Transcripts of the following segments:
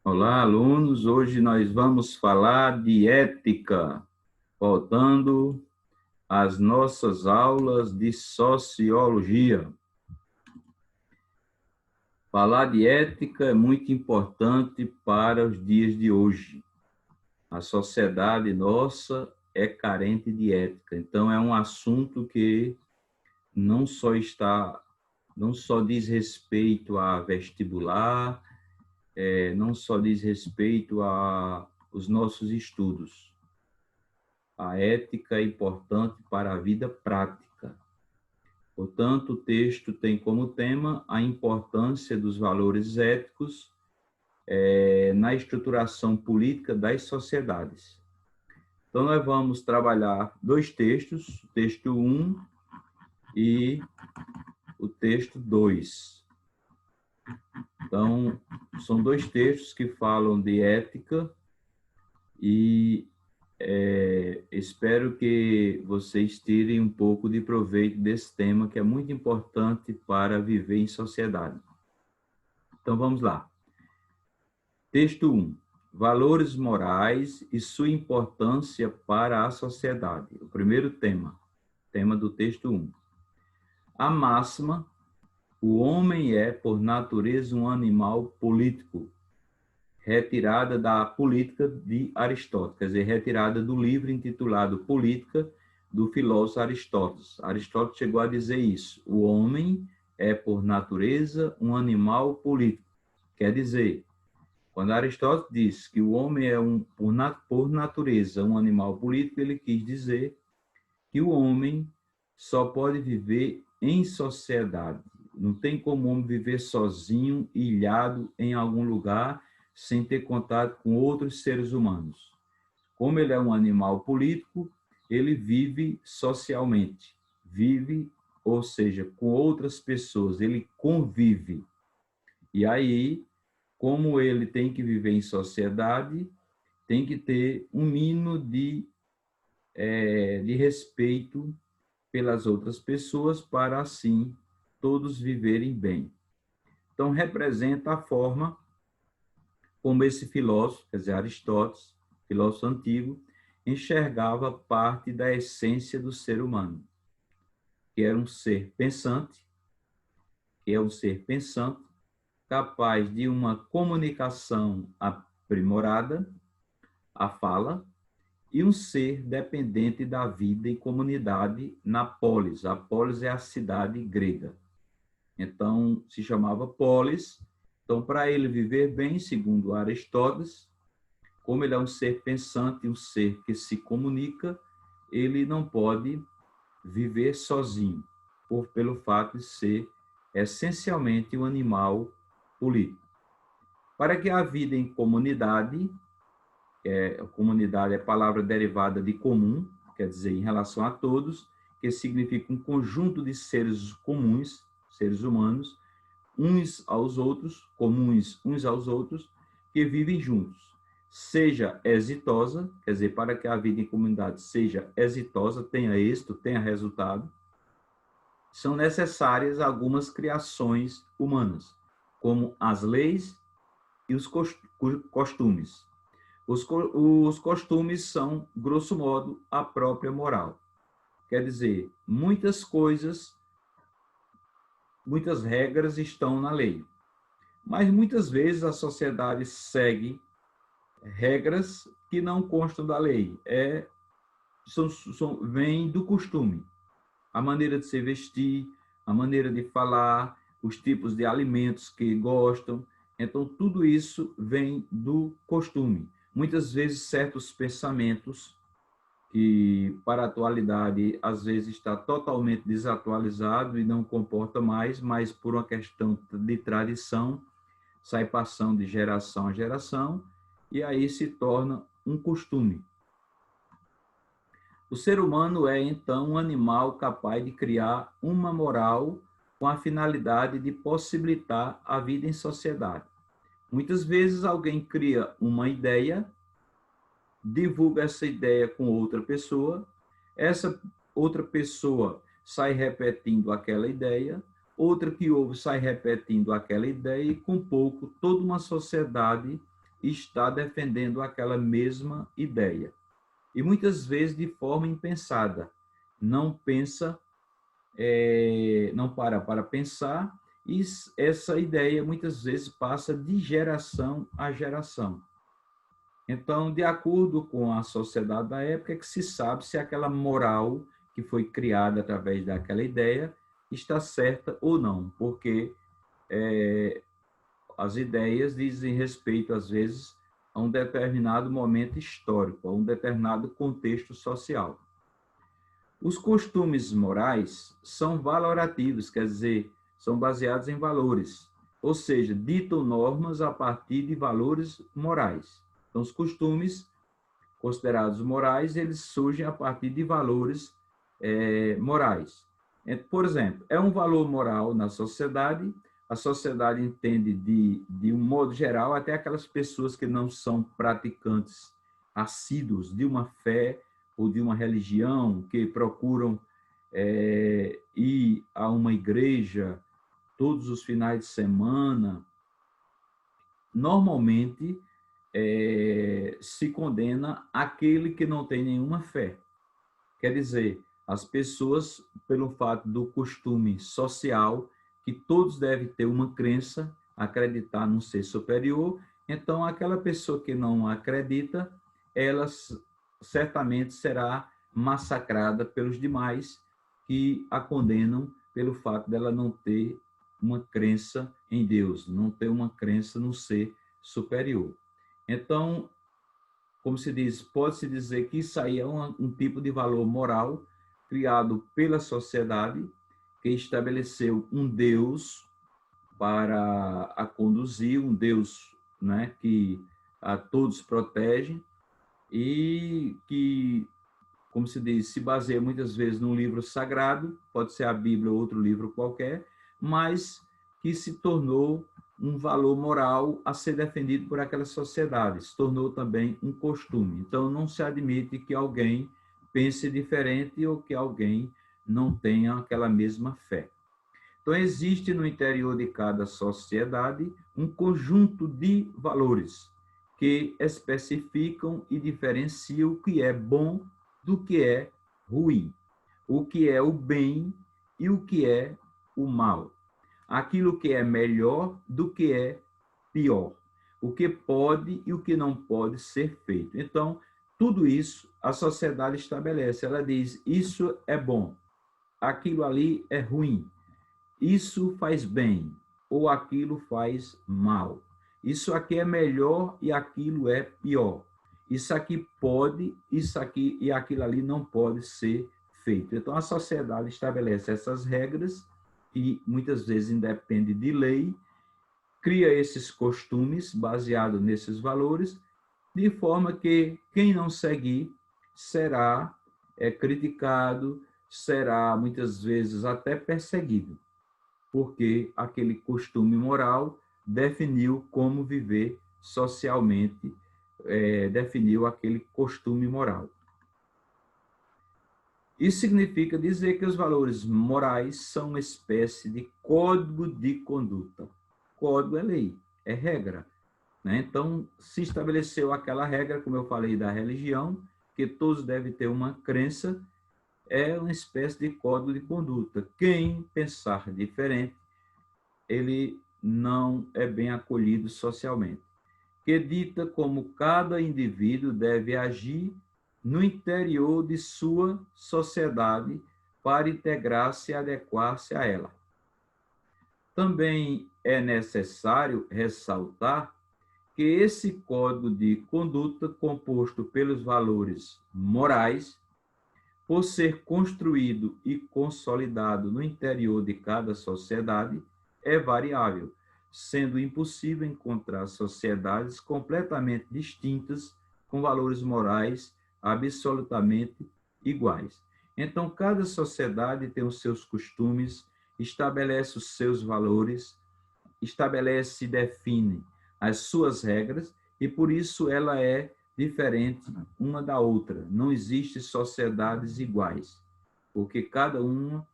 Olá, alunos. Hoje nós vamos falar de ética, voltando às nossas aulas de sociologia. Falar de ética é muito importante para os dias de hoje. A sociedade nossa é carente de ética, então é um assunto que não só diz respeito a vestibular, não só diz respeito a os nossos estudos. A ética é importante para a vida prática. Portanto, o texto tem como tema a importância dos valores éticos na estruturação política das sociedades. Então, nós vamos trabalhar dois textos, o texto 1 e o texto 2. Então, são dois textos que falam de ética e espero que vocês tirem um pouco de proveito desse tema, que é muito importante para viver em sociedade. Então, vamos lá. Texto 1. Valores morais e sua importância para a sociedade. O primeiro tema do texto 1. A máxima: o homem é, por natureza, um animal político, retirada da Política de Aristóteles, quer dizer, retirada do livro intitulado Política, do filósofo Aristóteles. Aristóteles chegou a dizer isso: o homem é, por natureza, um animal político. Quer dizer, quando Aristóteles disse que o homem é, por natureza, um animal político, ele quis dizer que o homem só pode viver em sociedade. Não tem como o homem viver sozinho, ilhado em algum lugar, sem ter contato com outros seres humanos. Como ele é um animal político, ele vive socialmente, ou seja, com outras pessoas, ele convive. E aí, como ele tem que viver em sociedade, tem que ter um mínimo de respeito pelas outras pessoas para, assim, todos viverem bem. Então, representa a forma como esse filósofo, quer dizer, Aristóteles, filósofo antigo, enxergava parte da essência do ser humano, que era um ser pensante, capaz de uma comunicação aprimorada, a fala, e um ser dependente da vida em comunidade na polis. A polis é a cidade grega. Então, se chamava polis. Então, para ele viver bem, segundo Aristóteles, como ele é um ser pensante, um ser que se comunica, ele não pode viver sozinho, pelo fato de ser essencialmente um animal político. Para que a vida em comunidade, comunidade é palavra derivada de comum, quer dizer, em relação a todos, que significa um conjunto de seres comuns, seres humanos, comuns uns aos outros, que vivem juntos. Seja exitosa, quer dizer, para que a vida em comunidade seja exitosa, tenha êxito, tenha resultado, são necessárias algumas criações humanas, como as leis e os costumes. Os costumes são, grosso modo, a própria moral. Quer dizer, muitas regras estão na lei. Mas muitas vezes a sociedade segue regras que não constam da lei. Vem do costume. A maneira de se vestir, a maneira de falar, os tipos de alimentos que gostam. Então, tudo isso vem do costume. Muitas vezes, certos pensamentos que, para a atualidade, às vezes está totalmente desatualizado e não comporta mais, mas por uma questão de tradição, sai passando de geração a geração e aí se torna um costume. O ser humano é, então, um animal capaz de criar uma moral com a finalidade de possibilitar a vida em sociedade. Muitas vezes alguém cria uma ideia, divulga essa ideia com outra pessoa, essa outra pessoa sai repetindo aquela ideia, outra que ouve sai repetindo aquela ideia, e com pouco toda uma sociedade está defendendo aquela mesma ideia. E muitas vezes de forma impensada. Não pensa, não para pensar, e essa ideia muitas vezes passa de geração a geração. Então, de acordo com a sociedade da época, é que se sabe se aquela moral que foi criada através daquela ideia está certa ou não, porque as ideias dizem respeito, às vezes, a um determinado momento histórico, a um determinado contexto social. Os costumes morais são valorativos, quer dizer, são baseados em valores, ou seja, ditam normas a partir de valores morais. Então, os costumes considerados morais, eles surgem a partir de valores morais. Por exemplo, é um valor moral na sociedade, a sociedade entende de um modo geral, até aquelas pessoas que não são praticantes assíduos de uma fé ou de uma religião, que procuram ir a uma igreja todos os finais de semana, normalmente se condena aquele que não tem nenhuma fé. Quer dizer, as pessoas, pelo fato do costume social, que todos devem ter uma crença, acreditar num ser superior, então aquela pessoa que não acredita, ela certamente será massacrada pelos demais que a condenam pelo fato dela não ter uma crença em Deus, não ter uma crença no ser superior. Então, como se diz, pode-se dizer que isso aí é um tipo de valor moral criado pela sociedade, que estabeleceu um Deus para a conduzir, um Deus, né, que a todos protege e que, como se diz, se baseia muitas vezes num livro sagrado, pode ser a Bíblia ou outro livro qualquer, mas que se tornou um valor moral a ser defendido por aquela sociedade, se tornou também um costume. Então, não se admite que alguém pense diferente ou que alguém não tenha aquela mesma fé. Então, existe no interior de cada sociedade um conjunto de valores que especificam e diferenciam o que é bom do que é ruim, o que é o bem e o que é o mal, aquilo que é melhor do que é pior, o que pode e o que não pode ser feito. Então, tudo isso a sociedade estabelece. Ela diz, isso é bom, aquilo ali é ruim, isso faz bem, ou aquilo faz mal. Isso aqui é melhor e aquilo é pior. Isso aqui pode, isso aqui e aquilo ali não pode ser feito. Então, a sociedade estabelece essas regras e muitas vezes independe de lei, cria esses costumes baseados nesses valores, de forma que quem não seguir será criticado, será muitas vezes até perseguido, porque aquele costume moral definiu como viver socialmente, definiu aquele costume moral. Isso significa dizer que os valores morais são uma espécie de código de conduta. Código é lei, é regra, né? Então, se estabeleceu aquela regra, como eu falei, da religião, que todos devem ter uma crença, é uma espécie de código de conduta. Quem pensar diferente, ele não é bem acolhido socialmente, que dita como cada indivíduo deve agir no interior de sua sociedade para integrar-se e adequar-se a ela. Também é necessário ressaltar que esse código de conduta, composto pelos valores morais, por ser construído e consolidado no interior de cada sociedade, é variável, sendo impossível encontrar sociedades completamente distintas com valores morais absolutamente iguais. Então, cada sociedade tem os seus costumes, estabelece os seus valores, estabelece e define as suas regras, e por isso ela é diferente uma da outra. Não existe sociedades iguais, porque cada uma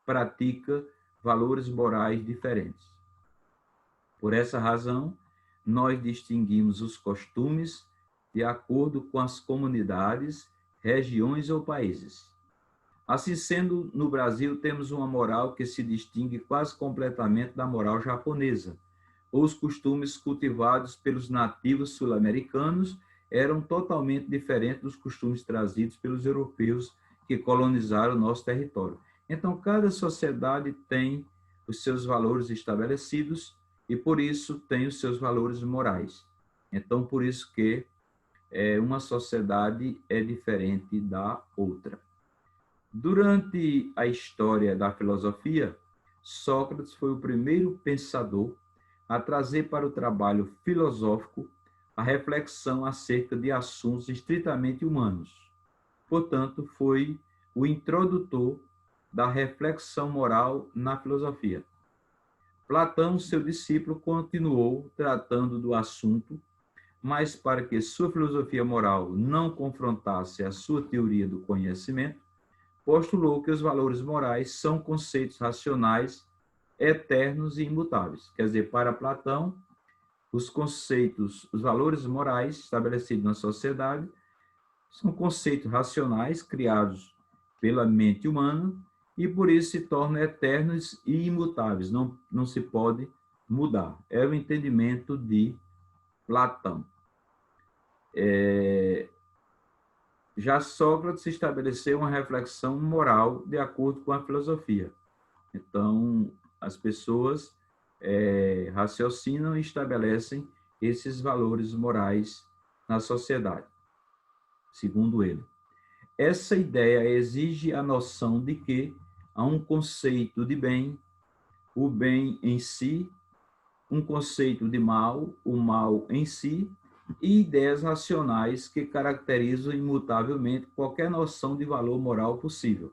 pratica valores morais diferentes. Por essa razão, nós distinguimos os costumes de acordo com as comunidades, regiões ou países. Assim sendo, no Brasil temos uma moral que se distingue quase completamente da moral japonesa. Os costumes cultivados pelos nativos sul-americanos eram totalmente diferentes dos costumes trazidos pelos europeus que colonizaram o nosso território. Então, cada sociedade tem os seus valores estabelecidos e, por isso, tem os seus valores morais. Então, por isso que uma sociedade é diferente da outra. Durante a história da filosofia, Sócrates foi o primeiro pensador a trazer para o trabalho filosófico a reflexão acerca de assuntos estritamente humanos. Portanto, foi o introdutor da reflexão moral na filosofia. Platão, seu discípulo, continuou tratando do assunto, mas para que sua filosofia moral não confrontasse a sua teoria do conhecimento, postulou que os valores morais são conceitos racionais, eternos e imutáveis. Quer dizer, para Platão, os conceitos, os valores morais estabelecidos na sociedade são conceitos racionais criados pela mente humana e por isso se tornam eternos e imutáveis, não se pode mudar. É o entendimento de Platão. Já Sócrates estabeleceu uma reflexão moral de acordo com a filosofia. Então, as pessoas raciocinam e estabelecem esses valores morais na sociedade, segundo ele. Essa ideia exige a noção de que há um conceito de bem, o bem em si, um conceito de mal, o mal em si, e ideias racionais que caracterizam imutavelmente qualquer noção de valor moral possível.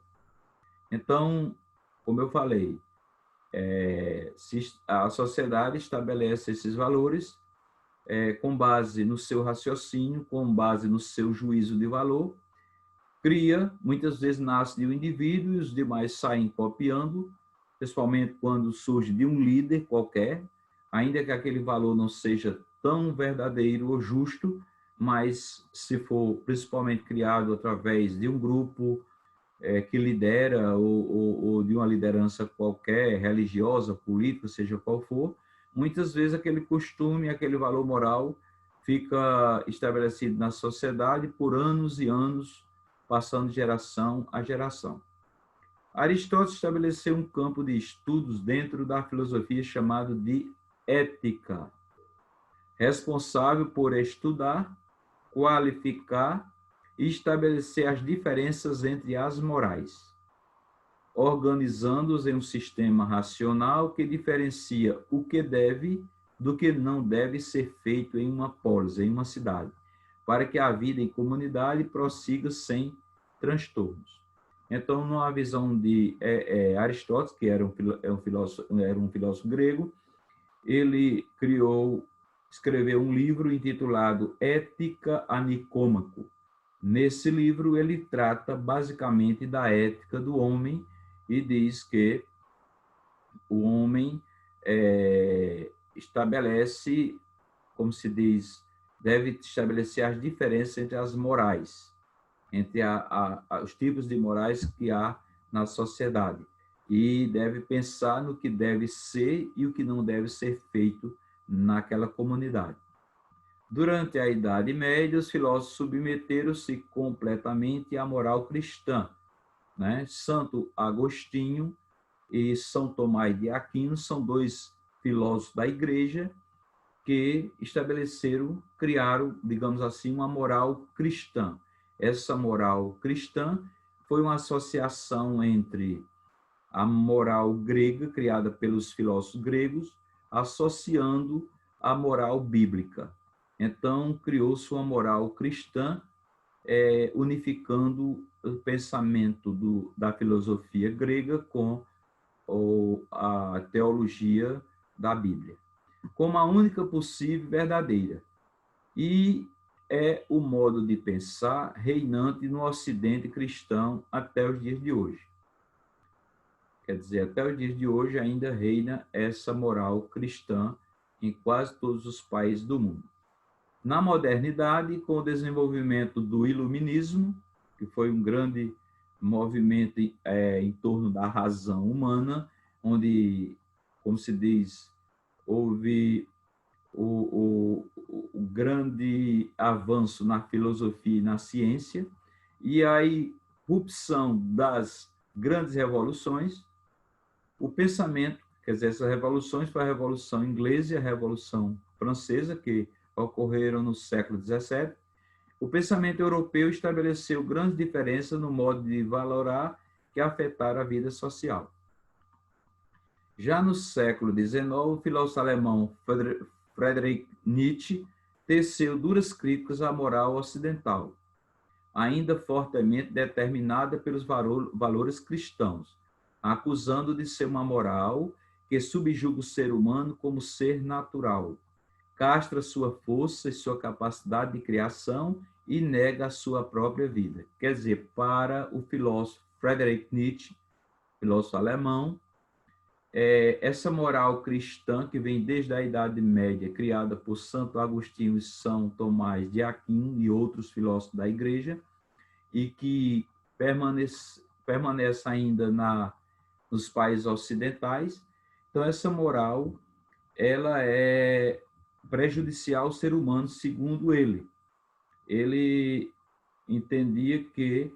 Então, como eu falei, a sociedade estabelece esses valores com base no seu raciocínio, com base no seu juízo de valor, cria, muitas vezes nasce de um indivíduo e os demais saem copiando, principalmente quando surge de um líder qualquer, ainda que aquele valor não seja tão verdadeiro ou justo, mas se for principalmente criado através de um grupo que lidera ou de uma liderança qualquer, religiosa, política, seja qual for, muitas vezes aquele costume, aquele valor moral fica estabelecido na sociedade por anos e anos, passando de geração a geração. Aristóteles estabeleceu um campo de estudos dentro da filosofia chamado de ética, responsável por estudar, qualificar e estabelecer as diferenças entre as morais, organizando-os em um sistema racional que diferencia o que deve do que não deve ser feito em uma polis, em uma cidade, para que a vida em comunidade prossiga sem transtornos. Então, numa visão de Aristóteles, que era um filósofo grego, ele escreveu um livro intitulado Ética a Nicômaco. Nesse livro, ele trata basicamente da ética do homem e diz que o homem estabelece, como se diz, deve estabelecer as diferenças entre as morais, entre os tipos de morais que há na sociedade. E deve pensar no que deve ser e o que não deve ser feito naquela comunidade. Durante a Idade Média, os filósofos submeteram-se completamente à moral cristã, né? Santo Agostinho e São Tomás de Aquino são dois filósofos da Igreja que criaram, digamos assim, uma moral cristã. Essa moral cristã foi uma associação entre a moral grega, criada pelos filósofos gregos, associando a moral bíblica. Então, criou-se uma moral cristã, unificando o pensamento da filosofia grega com a teologia da Bíblia, como a única possível e verdadeira. E é o modo de pensar reinante no Ocidente cristão até os dias de hoje. Quer dizer, até os dias de hoje ainda reina essa moral cristã em quase todos os países do mundo. Na modernidade, com o desenvolvimento do iluminismo, que foi um grande movimento em torno da razão humana, onde, como se diz, houve o grande avanço na filosofia e na ciência, e a irrupção das grandes revoluções, o pensamento, quer dizer, essas revoluções foi a Revolução Inglesa e a Revolução Francesa, que ocorreram no século XVII, o pensamento europeu estabeleceu grandes diferenças no modo de valorar que afetaram a vida social. Já no século XIX, o filósofo alemão Friedrich Nietzsche teceu duras críticas à moral ocidental, ainda fortemente determinada pelos valores cristãos, acusando de ser uma moral que subjuga o ser humano como ser natural, castra sua força e sua capacidade de criação e nega a sua própria vida. Quer dizer, para o filósofo Friedrich Nietzsche, filósofo alemão, essa moral cristã que vem desde a Idade Média, criada por Santo Agostinho e São Tomás de Aquino e outros filósofos da Igreja, e que permanece ainda nos países ocidentais. Então, essa moral ela é prejudicial ao ser humano, segundo ele. Ele entendia que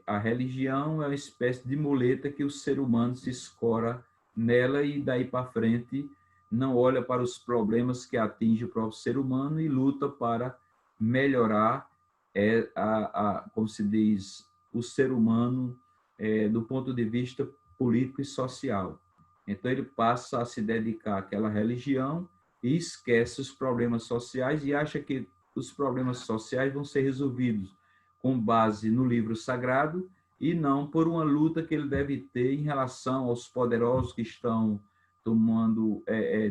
a religião é uma espécie de muleta que o ser humano se escora nela e daí para frente não olha para os problemas que atingem o próprio ser humano e luta para melhorar, como se diz, o ser humano do ponto de vista político e social. Então ele passa a se dedicar àquela religião e esquece os problemas sociais e acha que os problemas sociais vão ser resolvidos com base no livro sagrado e não por uma luta que ele deve ter em relação aos poderosos que estão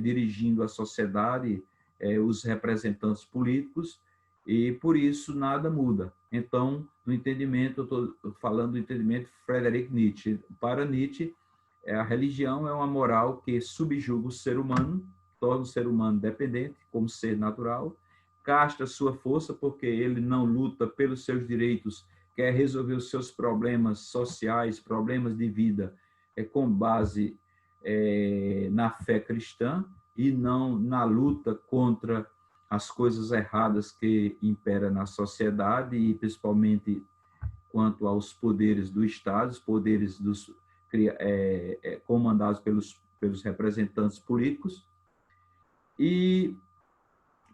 dirigindo a sociedade, os representantes políticos, e por isso nada muda. Então, no entendimento, eu estou falando do entendimento de Friedrich Nietzsche. Para Nietzsche, a religião é uma moral que subjuga o ser humano, torna o ser humano dependente, como ser natural, castra sua força, porque ele não luta pelos seus direitos, quer resolver os seus problemas sociais, problemas de vida, com base na fé cristã e não na luta contra as coisas erradas que imperam na sociedade e principalmente quanto aos poderes do Estado, os poderes comandados pelos representantes políticos. E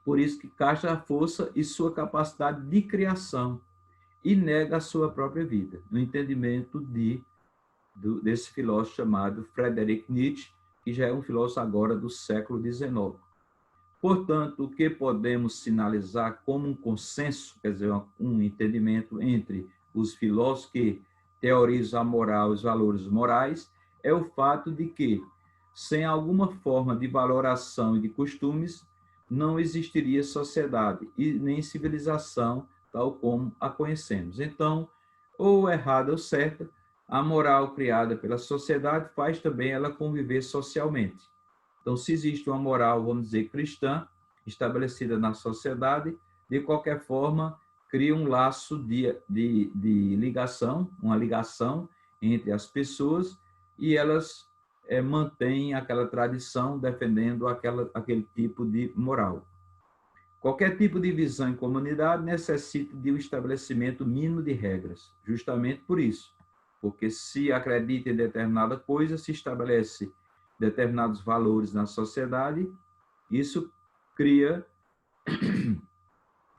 por isso que castra a força e sua capacidade de criação e nega a sua própria vida, no entendimento desse filósofo chamado Friedrich Nietzsche, que já é um filósofo agora do século XIX. Portanto, o que podemos sinalizar como um consenso, quer dizer, um entendimento entre os filósofos que teorizam a moral e os valores morais, é o fato de que, sem alguma forma de valoração e de costumes, não existiria sociedade e nem civilização tal como a conhecemos. Então, ou errada ou certa, a moral criada pela sociedade faz também ela conviver socialmente. Então, se existe uma moral, vamos dizer, cristã, estabelecida na sociedade, de qualquer forma, cria um laço de ligação, uma ligação entre as pessoas e elas mantêm aquela tradição defendendo aquele tipo de moral. Qualquer tipo de visão em comunidade necessita de um estabelecimento mínimo de regras, justamente por isso, porque se acredita em determinada coisa, se estabelece determinados valores na sociedade, isso cria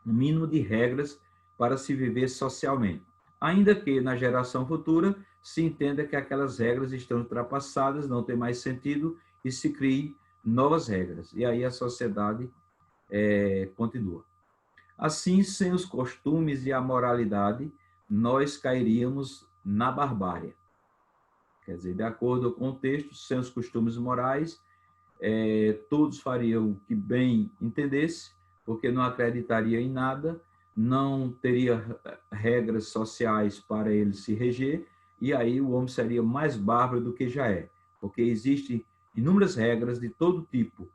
um mínimo de regras para se viver socialmente. Ainda que na geração futura se entenda que aquelas regras estão ultrapassadas, não tem mais sentido e se crie novas regras. E aí a sociedade continua. Assim, sem os costumes e a moralidade, nós cairíamos na barbárie. Quer dizer, de acordo com o texto, sem os costumes morais, todos fariam o que bem entendesse, porque não acreditaria em nada, não teria regras sociais para ele se reger, e aí o homem seria mais bárbaro do que já é, porque existem inúmeras regras de todo tipo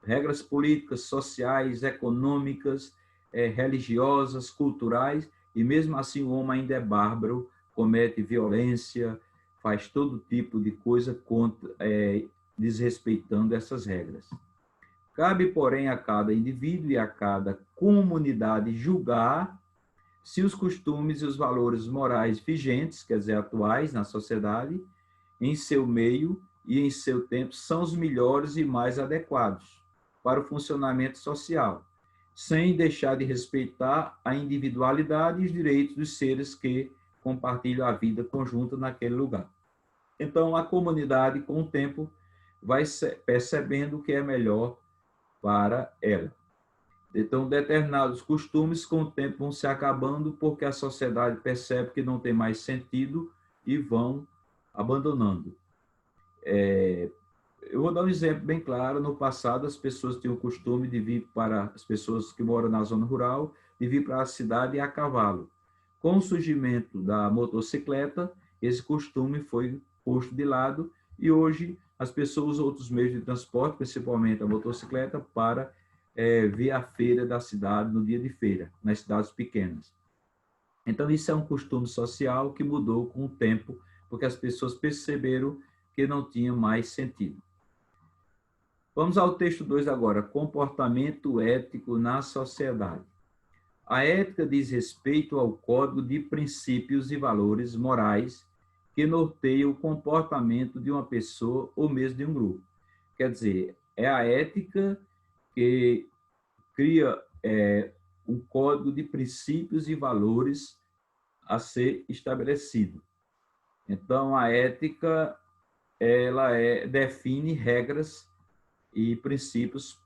regras políticas, sociais, econômicas, religiosas, culturais, e mesmo assim o homem ainda é bárbaro, comete violência, faz todo tipo de coisa contra, desrespeitando essas regras. Cabe, porém, a cada indivíduo e a cada comunidade julgar se os costumes e os valores morais vigentes, quer dizer, atuais na sociedade, em seu meio e em seu tempo, são os melhores e mais adequados para o funcionamento social, sem deixar de respeitar a individualidade e os direitos dos seres que compartilham a vida conjunta naquele lugar. Então, a comunidade, com o tempo, vai percebendo o que é melhor para ela. Então, determinados costumes, com o tempo, vão se acabando porque a sociedade percebe que não tem mais sentido e vão abandonando. Eu vou dar um exemplo bem claro. No passado, as pessoas tinham o costume de vir para, as pessoas que moram na zona rural, de vir para a cidade a cavalo. Com o surgimento da motocicleta, esse costume foi posto de lado e hoje as pessoas usam outros meios de transporte, principalmente a motocicleta, para vir à feira da cidade no dia de feira, nas cidades pequenas. Então, isso é um costume social que mudou com o tempo, porque as pessoas perceberam que não tinha mais sentido. Vamos ao texto 2 agora, comportamento ético na sociedade. A ética diz respeito ao código de princípios e valores morais que norteia o comportamento de uma pessoa ou mesmo de um grupo. Quer dizer, é a ética que cria um código de princípios e valores a ser estabelecido. Então, a ética ela define regras e princípios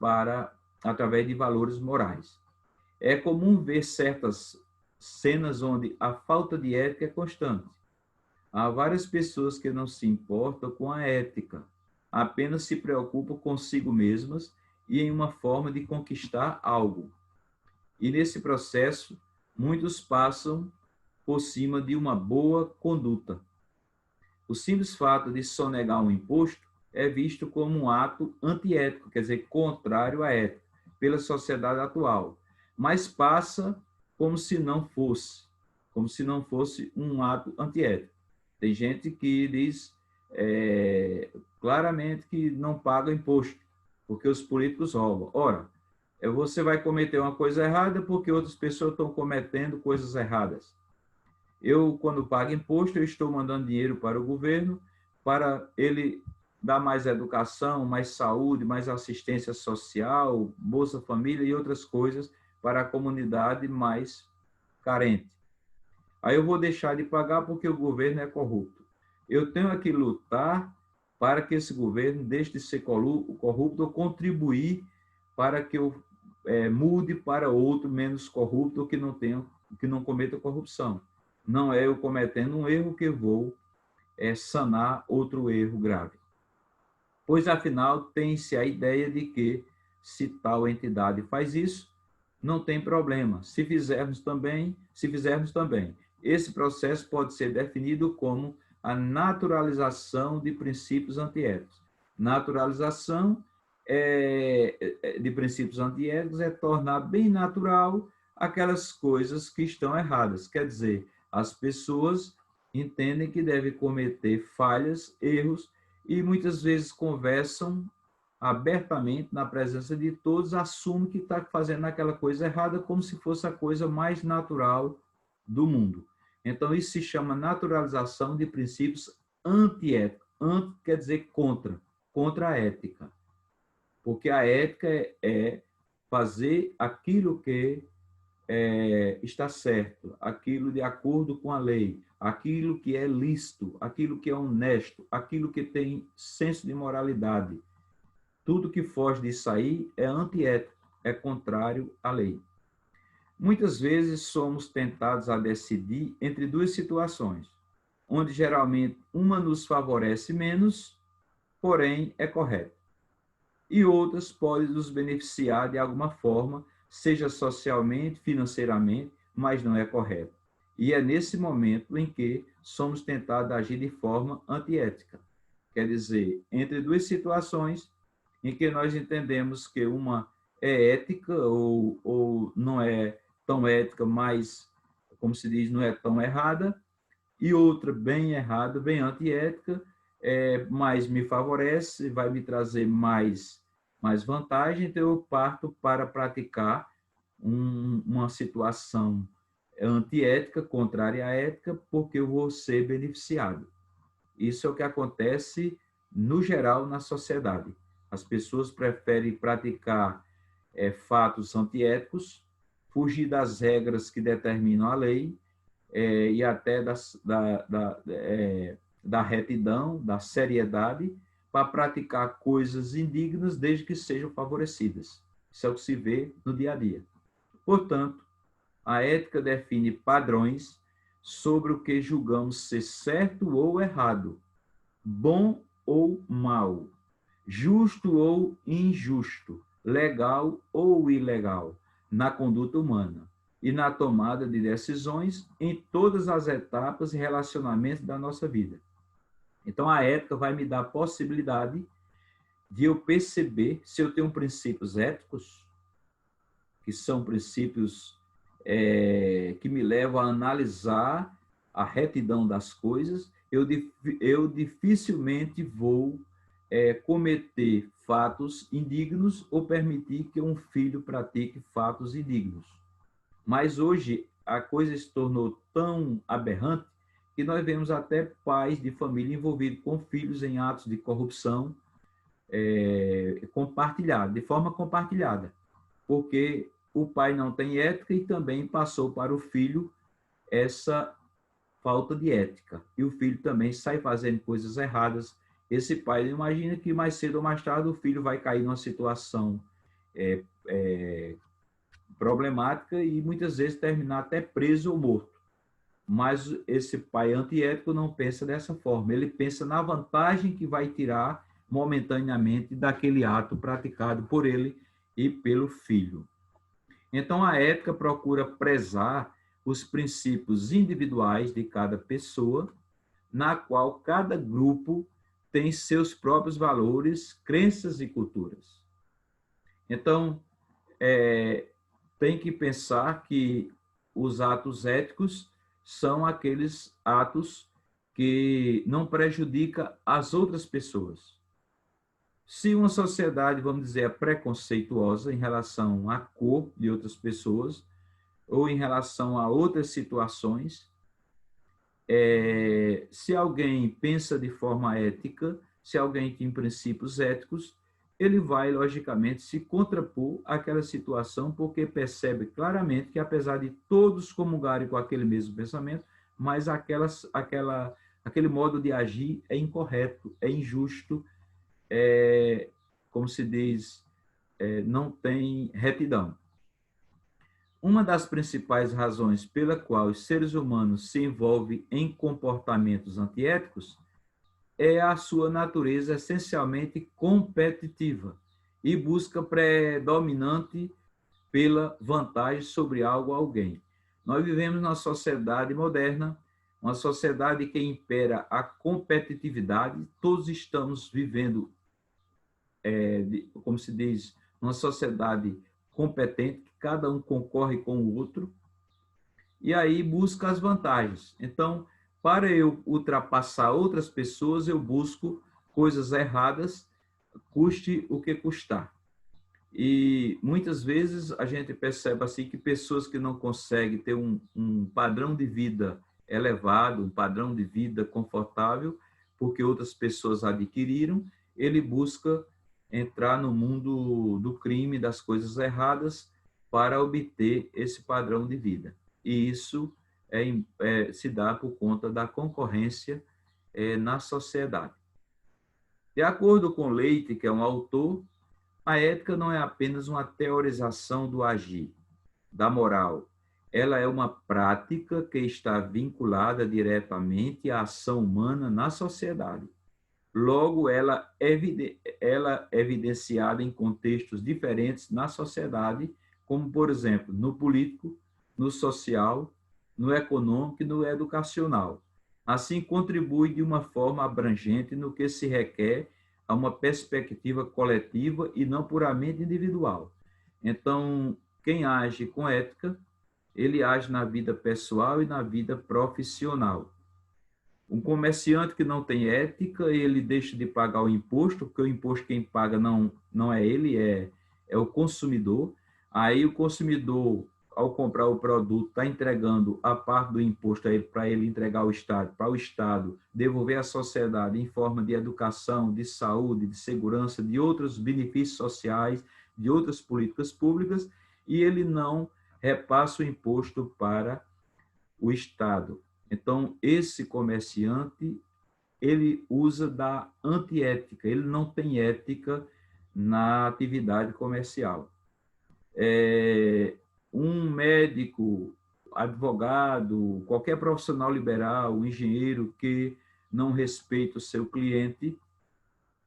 através de valores morais. É comum ver certas cenas onde a falta de ética é constante. Há várias pessoas que não se importam com a ética, apenas se preocupam consigo mesmas e em uma forma de conquistar algo. E nesse processo, muitos passam por cima de uma boa conduta. O simples fato de sonegar um imposto é visto como um ato antiético, quer dizer, contrário à ética, pela sociedade atual, mas passa como se não fosse um ato antiético. Tem gente que diz claramente que não paga imposto, porque os políticos roubam. Ora, você vai cometer uma coisa errada porque outras pessoas estão cometendo coisas erradas. Eu, quando pago imposto, eu estou mandando dinheiro para o governo para ele dar mais educação, mais saúde, mais assistência social, Bolsa Família e outras coisas para a comunidade mais carente. Aí eu vou deixar de pagar porque o governo é corrupto. Eu tenho que lutar para que esse governo deixe de ser corrupto ou contribuir para que eu mude para outro menos corrupto que não cometa corrupção. Não é eu cometendo um erro que vou sanar outro erro grave. Pois, afinal, tem-se a ideia de que, se tal entidade faz isso, não tem problema. Se fizermos também. Esse processo pode ser definido como a naturalização de princípios antiéticos. Naturalização de princípios antiéticos é tornar bem natural aquelas coisas que estão erradas. Quer dizer, as pessoas entendem que devem cometer falhas, erros, e muitas vezes conversam abertamente na presença de todos, assumem que está fazendo aquela coisa errada como se fosse a coisa mais natural do mundo. Então, isso se chama naturalização de princípios antiéticos. Anti quer dizer contra a ética. Porque a ética é fazer aquilo que está certo, aquilo de acordo com a lei, aquilo que é lícito, aquilo que é honesto, aquilo que tem senso de moralidade. Tudo que foge disso aí é antiético, é contrário à lei. Muitas vezes somos tentados a decidir entre duas situações, onde geralmente uma nos favorece menos, porém é correta, e outras podem nos beneficiar de alguma forma, seja socialmente, financeiramente, mas não é correto. E é nesse momento em que somos tentados a agir de forma antiética. Quer dizer, entre duas situações, em que nós entendemos que uma é ética ou não é tão ética, mas, como se diz, não é tão errada, e outra bem errada, bem antiética, mas me favorece, vai me trazer mais vantagem, então eu parto para praticar uma situação antiética, contrária à ética, porque eu vou ser beneficiado. Isso é o que acontece, no geral, na sociedade. As pessoas preferem praticar fatos antiéticos, fugir das regras que determinam a lei e até da retidão, da seriedade, para praticar coisas indignas desde que sejam favorecidas. Isso é o que se vê no dia a dia. Portanto, a ética define padrões sobre o que julgamos ser certo ou errado, bom ou mal, justo ou injusto, legal ou ilegal, na conduta humana e na tomada de decisões em todas as etapas e relacionamentos da nossa vida. Então, a ética vai me dar a possibilidade de eu perceber se eu tenho princípios éticos, que são princípios que me levam a analisar a retidão das coisas. Eu dificilmente vou cometer fatos indignos ou permitir que um filho pratique fatos indignos. Mas hoje a coisa se tornou tão aberrante que nós vemos até pais de família envolvidos com filhos em atos de corrupção de forma compartilhada, porque o pai não tem ética e também passou para o filho essa falta de ética. E o filho também sai fazendo coisas erradas. Esse pai imagina que mais cedo ou mais tarde o filho vai cair numa situação problemática e muitas vezes terminar até preso ou morto. Mas esse pai antiético não pensa dessa forma. Ele pensa na vantagem que vai tirar momentaneamente daquele ato praticado por ele e pelo filho. Então, a ética procura prezar os princípios individuais de cada pessoa, na qual cada grupo tem seus próprios valores, crenças e culturas. Então, tem que pensar que os atos éticos são aqueles atos que não prejudicam as outras pessoas. Se uma sociedade, vamos dizer, é preconceituosa em relação à cor de outras pessoas ou em relação a outras situações, se alguém pensa de forma ética, se alguém tem princípios éticos, ele vai, logicamente, se contrapor àquela situação, porque percebe claramente que, apesar de todos comungarem com aquele mesmo pensamento, mas aquele modo de agir é incorreto, é injusto, como se diz, não tem retidão. Uma das principais razões pela qual os seres humanos se envolvem em comportamentos antiéticos é a sua natureza essencialmente competitiva e busca predominante pela vantagem sobre algo ou alguém. Nós vivemos numa sociedade moderna, uma sociedade que impera a competitividade, todos estamos vivendo como se diz, uma sociedade competente, que cada um concorre com o outro, e aí busca as vantagens. Então, para eu ultrapassar outras pessoas, eu busco coisas erradas, custe o que custar. E muitas vezes a gente percebe assim que pessoas que não conseguem ter um padrão de vida elevado, um padrão de vida confortável, porque outras pessoas adquiriram, ele busca entrar no mundo do crime, das coisas erradas, para obter esse padrão de vida. E isso se dá por conta da concorrência na sociedade. De acordo com Leite, que é um autor, a ética não é apenas uma teorização do agir, da moral. Ela é uma prática que está vinculada diretamente à ação humana na sociedade. Logo, ela é evidenciada em contextos diferentes na sociedade, como, por exemplo, no político, no social, no econômico e no educacional. Assim, contribui de uma forma abrangente no que se requer a uma perspectiva coletiva e não puramente individual. Então, quem age com ética, ele age na vida pessoal e na vida profissional. Um comerciante que não tem ética, ele deixa de pagar o imposto, porque o imposto quem paga não é ele, é o consumidor. Aí o consumidor, ao comprar o produto, está entregando a parte do imposto a ele, para ele entregar ao Estado, para o Estado devolver à sociedade em forma de educação, de saúde, de segurança, de outros benefícios sociais, de outras políticas públicas, e ele não repassa o imposto para o Estado. Então, esse comerciante, ele usa da antiética, ele não tem ética na atividade comercial. Um médico, advogado, qualquer profissional liberal, engenheiro que não respeita o seu cliente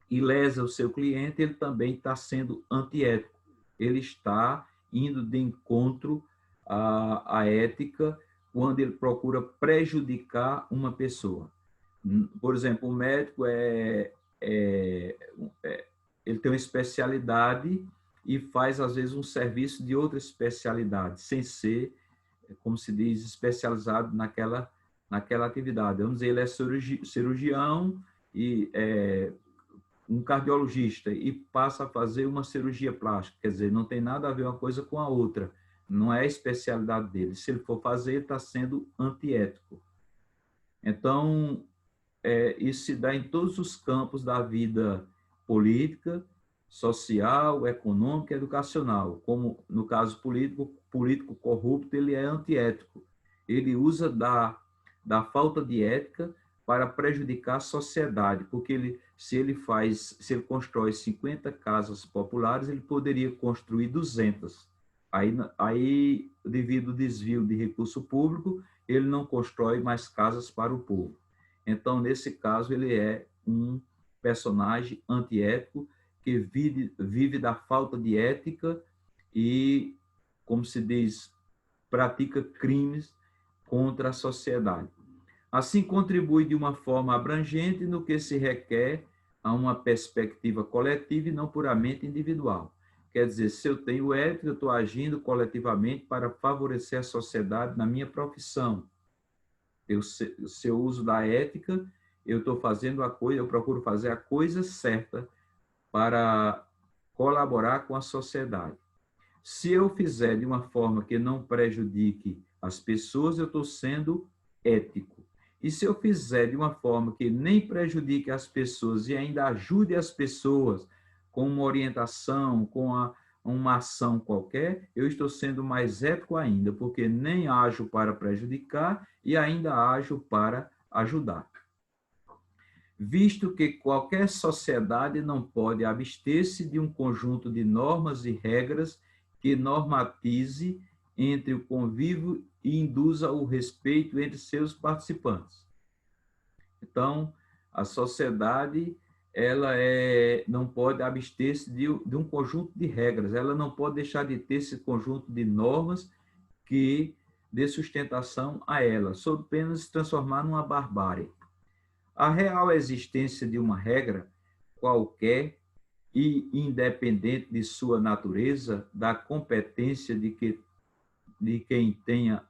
e lesa o seu cliente, ele também está sendo antiético. Ele está indo de encontro à ética quando ele procura prejudicar uma pessoa. Por exemplo, o médico ele tem uma especialidade e faz, às vezes, um serviço de outra especialidade, sem ser, como se diz, especializado naquela atividade. Vamos dizer, ele é cirurgião e um cardiologista e passa a fazer uma cirurgia plástica, quer dizer, não tem nada a ver uma coisa com a outra, não é a especialidade dele. Se ele for fazer, ele está sendo antiético. Então, isso se dá em todos os campos da vida política, social, econômica e educacional. Como no caso político corrupto, ele é antiético. Ele usa da falta de ética para prejudicar a sociedade, porque se ele constrói 50 casas populares, ele poderia construir 200. Aí, devido ao desvio de recurso público, ele não constrói mais casas para o povo. Então, nesse caso, ele é um personagem antiético que vive da falta de ética e, como se diz, pratica crimes contra a sociedade. Assim, contribui de uma forma abrangente no que se requer a uma perspectiva coletiva e não puramente individual. Quer dizer, se eu tenho ética, eu estou agindo coletivamente para favorecer a sociedade na minha profissão. Se eu uso da ética, eu estou fazendo eu procuro fazer a coisa certa para colaborar com a sociedade. Se eu fizer de uma forma que não prejudique as pessoas, eu estou sendo ético. E se eu fizer de uma forma que nem prejudique as pessoas e ainda ajude as pessoas com uma orientação, com uma ação qualquer, eu estou sendo mais ético ainda, porque nem ajo para prejudicar e ainda ajo para ajudar. Visto que qualquer sociedade não pode abster-se de um conjunto de normas e regras que normatize entre o convívio e induza o respeito entre seus participantes. Então, a sociedade não pode abster-se de um conjunto de regras, ela não pode deixar de ter esse conjunto de normas que dê sustentação a ela, sob pena de se transformar numa barbárie. A real existência de uma regra qualquer e independente de sua natureza, da competência de quem tenha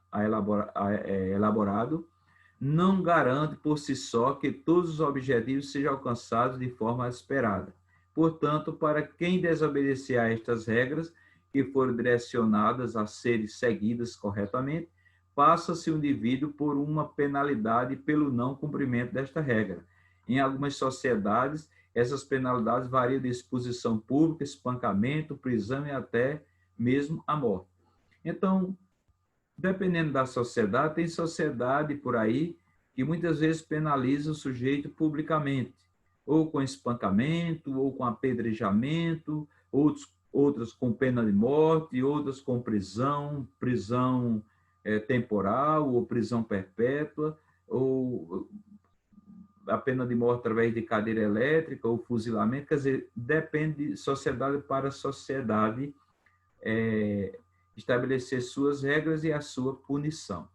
elaborado, não garante por si só que todos os objetivos sejam alcançados de forma esperada. Portanto, para quem desobedecer a estas regras, que foram direcionadas a serem seguidas corretamente, passa-se o indivíduo por uma penalidade pelo não cumprimento desta regra. Em algumas sociedades, essas penalidades variam de exposição pública, espancamento, prisão e até mesmo a morte. Então, dependendo da sociedade, tem sociedade por aí que muitas vezes penaliza o sujeito publicamente, ou com espancamento, ou com apedrejamento, outras com pena de morte, outras com prisão temporal, ou prisão perpétua, ou a pena de morte através de cadeira elétrica, ou fuzilamento. Quer dizer, depende de sociedade para sociedade estabelecer suas regras e a sua punição.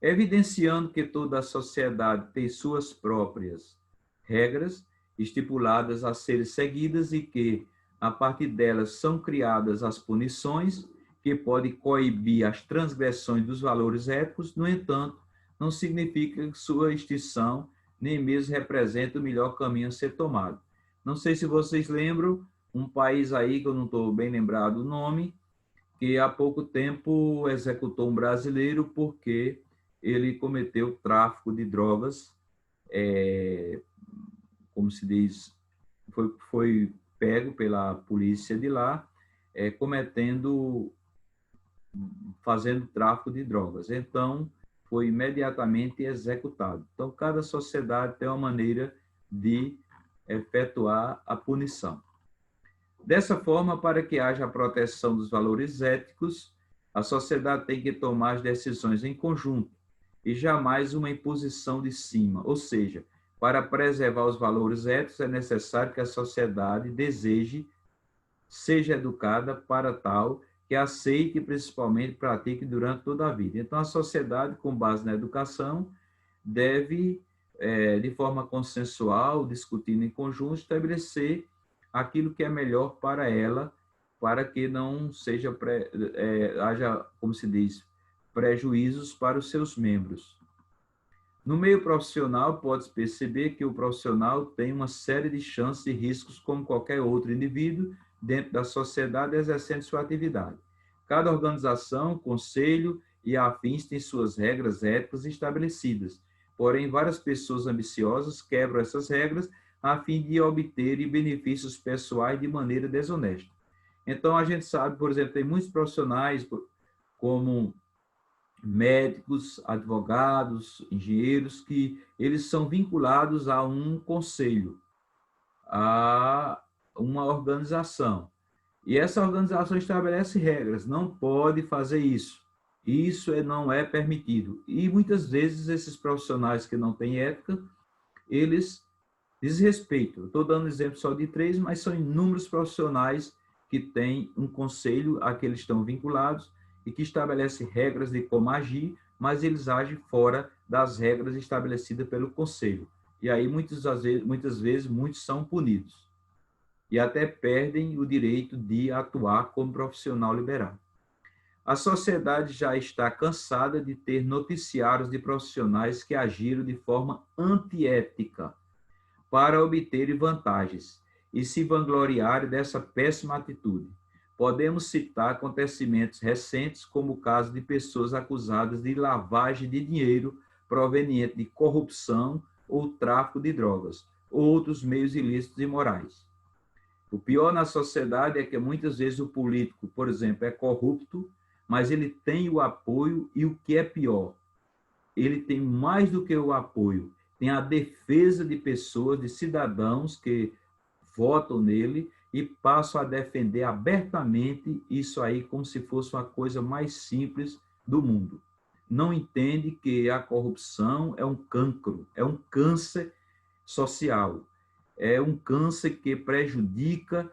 Evidenciando que toda a sociedade tem suas próprias regras estipuladas a serem seguidas e que, a partir delas, são criadas as punições que podem coibir as transgressões dos valores éticos. No entanto, não significa que sua extinção nem mesmo representa o melhor caminho a ser tomado. Não sei se vocês lembram, um país aí, que eu não estou bem lembrado o nome, que há pouco tempo executou um brasileiro porque ele cometeu tráfico de drogas, como se diz, foi pego pela polícia de lá, fazendo tráfico de drogas. Então, foi imediatamente executado. Então, cada sociedade tem uma maneira de efetuar a punição. Dessa forma, para que haja a proteção dos valores éticos, a sociedade tem que tomar as decisões em conjunto e jamais uma imposição de cima. Ou seja, para preservar os valores éticos, é necessário que a sociedade deseje, seja educada para tal, que aceite e principalmente pratique durante toda a vida. Então, a sociedade, com base na educação, deve, de forma consensual, discutindo em conjunto, estabelecer aquilo que é melhor para ela, para que não seja haja, como se diz, prejuízos para os seus membros. No meio profissional, pode-se perceber que o profissional tem uma série de chances e riscos como qualquer outro indivíduo dentro da sociedade exercendo sua atividade. Cada organização, conselho e afins têm suas regras éticas estabelecidas. Porém, várias pessoas ambiciosas quebram essas regras a fim de obterem benefícios pessoais de maneira desonesta. Então, a gente sabe, por exemplo, tem muitos profissionais, como médicos, advogados, engenheiros, que eles são vinculados a um conselho, a uma organização. E essa organização estabelece regras, não pode fazer isso. Isso não é permitido. E muitas vezes esses profissionais que não têm ética, eles desrespeitam. Estou dando exemplo só de 3, mas são inúmeros profissionais que têm um conselho a que eles estão vinculados e que estabelece regras de como agir, mas eles agem fora das regras estabelecidas pelo conselho. E aí, muitas vezes, muitos são punidos. E até perdem o direito de atuar como profissional liberal. A sociedade já está cansada de ter noticiários de profissionais que agiram de forma antiética para obterem vantagens e se vangloriarem dessa péssima atitude. Podemos citar acontecimentos recentes, como o caso de pessoas acusadas de lavagem de dinheiro proveniente de corrupção ou tráfico de drogas, ou outros meios ilícitos e imorais. O pior na sociedade é que muitas vezes o político, por exemplo, é corrupto, mas ele tem o apoio e o que é pior, ele tem mais do que o apoio, tem a defesa de pessoas, de cidadãos que votam nele e passam a defender abertamente isso aí como se fosse uma coisa mais simples do mundo. Não entende que a corrupção é um cancro, é um câncer social, é um câncer que prejudica.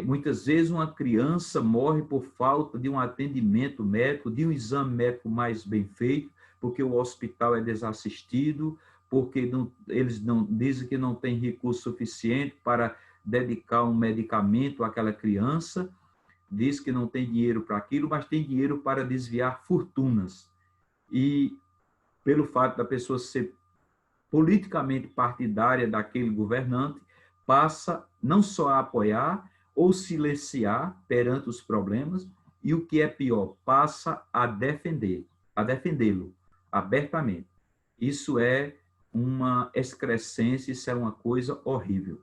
Muitas vezes uma criança morre por falta de um atendimento médico, de um exame médico mais bem feito, porque o hospital é desassistido, porque eles não dizem que não tem recurso suficiente para dedicar um medicamento àquela criança, diz que não tem dinheiro para aquilo, mas tem dinheiro para desviar fortunas. E pelo fato da pessoa ser politicamente partidária daquele governante, passa não só a apoiar ou silenciar perante os problemas, e o que é pior, passa a defendê-lo abertamente. Isso é uma excrescência, isso é uma coisa horrível.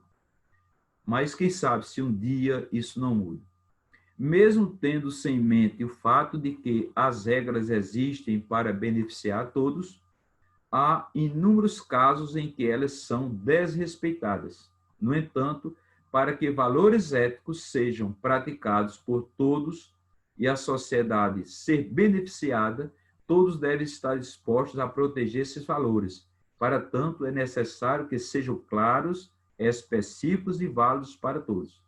Mas quem sabe se um dia isso não muda. Mesmo tendo-se em mente o fato de que as regras existem para beneficiar a todos, há inúmeros casos em que elas são desrespeitadas. No entanto, para que valores éticos sejam praticados por todos e a sociedade ser beneficiada, todos devem estar dispostos a proteger esses valores. Para tanto, é necessário que sejam claros, específicos e válidos para todos.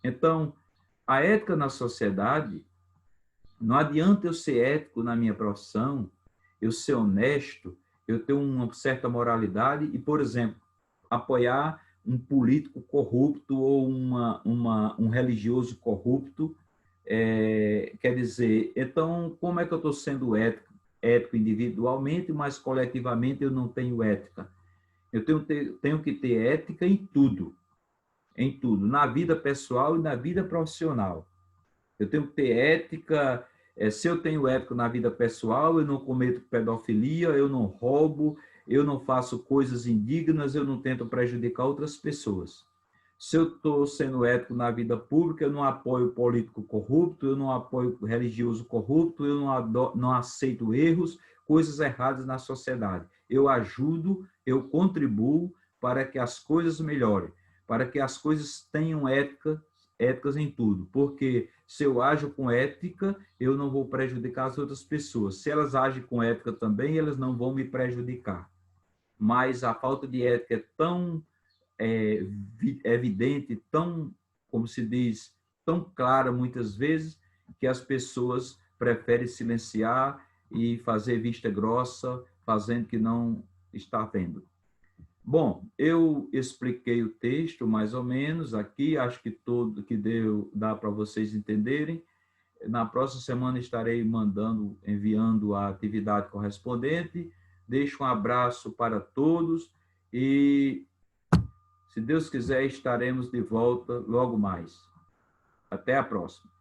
Então, a ética na sociedade, não adianta eu ser ético na minha profissão, eu ser honesto, eu ter uma certa moralidade e, por exemplo, apoiar um político corrupto ou um religioso corrupto. Quer dizer, então, como é que eu estou sendo ético individualmente, mas coletivamente eu não tenho ética? Eu tenho que ter ética em tudo, na vida pessoal e na vida profissional. Eu tenho que ter ética. Se eu tenho ética na vida pessoal, eu não cometo pedofilia, eu não roubo, eu não faço coisas indignas, eu não tento prejudicar outras pessoas. Se eu estou sendo ético na vida pública, eu não apoio político corrupto, eu não apoio religioso corrupto, eu não aceito erros, coisas erradas na sociedade. Eu ajudo, eu contribuo para que as coisas melhorem, para que as coisas tenham éticas em tudo, porque se eu ajo com ética, eu não vou prejudicar as outras pessoas. Se elas agem com ética também, elas não vão me prejudicar. Mas a falta de ética é tão evidente, tão, como se diz, tão clara muitas vezes, que as pessoas preferem silenciar e fazer vista grossa, fazendo que não está vendo. Bom, eu expliquei o texto mais ou menos aqui, acho que tudo que dá para vocês entenderem. Na próxima semana estarei enviando a atividade correspondente. Deixo um abraço para todos e, se Deus quiser, estaremos de volta logo mais. Até a próxima.